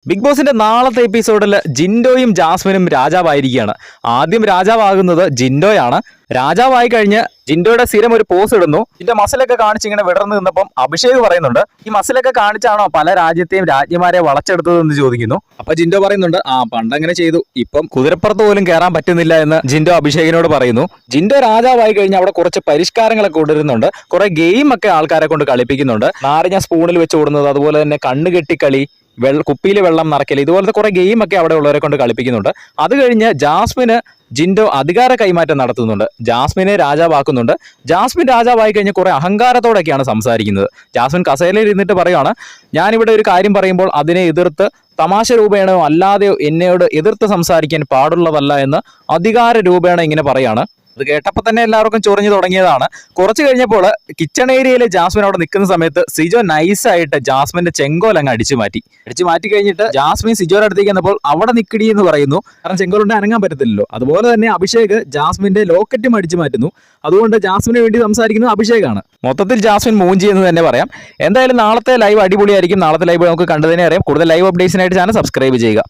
Big ബോസിന്റെ നാളത്തെ എപ്പിസോഡിൽ ജിൻഡോയും ജാസ്മിനും രാജാവായിരിക്കുകയാണ്. ആദ്യം രാജാവാകുന്നത് ജിൻഡോയാണ്. രാജാവായി കഴിഞ്ഞ് ജിൻഡോയുടെ സ്ഥിരം ഒരു പോസ് ഇടുന്നു. ഇതിന്റെ മസിലൊക്കെ കാണിച്ച് ഇങ്ങനെ വിടർന്നു നിന്നപ്പം അഭിഷേക് പറയുന്നുണ്ട്, ഈ മസിലൊക്കെ കാണിച്ചാണോ പല രാജ്യത്തെയും രാജ്ഞിമാരെ വളച്ചെടുത്തതെന്ന് ചോദിക്കുന്നു. അപ്പൊ ജിൻഡോ പറയുന്നുണ്ട്, പണ്ടങ്ങനെ ചെയ്തു, ഇപ്പം കുതിരപ്പുറത്ത് പോലും കയറാൻ പറ്റുന്നില്ല എന്ന് ജിൻഡോ അഭിഷേകിനോട് പറയുന്നു. ജിൻഡോ രാജാവായി കഴിഞ്ഞ് അവിടെ കുറച്ച് പരിഷ്കാരങ്ങളൊക്കെ കൊണ്ടുവരുന്നുണ്ട്. കുറെ ഗെയിം ഒക്കെ ആൾക്കാരെ കൊണ്ട് കളിപ്പിക്കുന്നുണ്ട്. നാരങ്ങ സ്പൂണിൽ വെച്ച് ഓടുന്നത്, അതുപോലെ തന്നെ കണ്ണുകെട്ടിക്കളി, കുപ്പിയിൽ വെള്ളം നിറയ്ക്കൽ, ഇതുപോലത്തെ കുറെ ഗെയിമൊക്കെ അവിടെ ഉള്ളവരെ കൊണ്ട് കളിപ്പിക്കുന്നുണ്ട്. അത് കഴിഞ്ഞ് ജാസ്മിന് ജിൻഡോ അധികാര കൈമാറ്റം നടത്തുന്നുണ്ട്. ജാസ്മിനെ രാജാവാക്കുന്നുണ്ട്. ജാസ്മിൻ രാജാവായി കഴിഞ്ഞ് കുറെ അഹങ്കാരത്തോടൊക്കെയാണ് സംസാരിക്കുന്നത്. ജാസ്മിൻ കസേരയിൽ ഇരുന്നിട്ട് പറയുകയാണ്, ഞാനിവിടെ ഒരു കാര്യം പറയുമ്പോൾ അതിനെ എതിർത്ത് തമാശ രൂപേണോ അല്ലാതെയോ എന്നോട് എതിർത്ത് സംസാരിക്കാൻ പാടുള്ളതല്ല എന്ന് അധികാര രൂപേണ ഇങ്ങനെ പറയാണ്. അത് കേട്ടപ്പോൾ തന്നെ എല്ലാവർക്കും ചൊറിഞ്ഞു തുടങ്ങിയതാണ്. കുറച്ച് കഴിഞ്ഞപ്പോൾ കിച്ചൺ ഏരിയയിൽ ജാസ്മിൻ അവിടെ നിൽക്കുന്ന സമയത്ത് സിജോ നൈസായിട്ട് ജാസ്മിന്റെ ചെങ്കോൽ അങ്ങ് അടിച്ചു മാറ്റി കഴിഞ്ഞിട്ട് ജാസ്മിൻ സിജോയുടെ അടുത്തേക്ക് വന്നപ്പോൾ അവിടെ നിൽക്കടി എന്ന് പറയുന്നു. കാരണം ചെങ്കോലുണ്ട് അനങ്ങാൻ പറ്റത്തില്ലല്ലോ. അതുപോലെ തന്നെ അഭിഷേക് ജാസ്മിന്റെ ലോക്കറ്റും അടിച്ചു മാറ്റുന്നു. അതുകൊണ്ട് ജാസ്മിന് വേണ്ടി സംസാരിക്കുന്നത് അഭിഷേകാണ്. മൊത്തത്തിൽ ജാസ്മിൻ മൂഞ്ചി എന്ന് തന്നെ പറയാം. എന്തായാലും നാളത്തെ ലൈവ് അടിപൊളിയായിരിക്കും. നാളത്തെ ലൈവ് നമുക്ക് കണ്ടതിനെ അറിയാം. കൂടുതൽ ലൈവ് അപ്ഡേറ്റ്സിനായിട്ട് ചാനൽ സബ്സ്ക്രൈബ് ചെയ്യുക.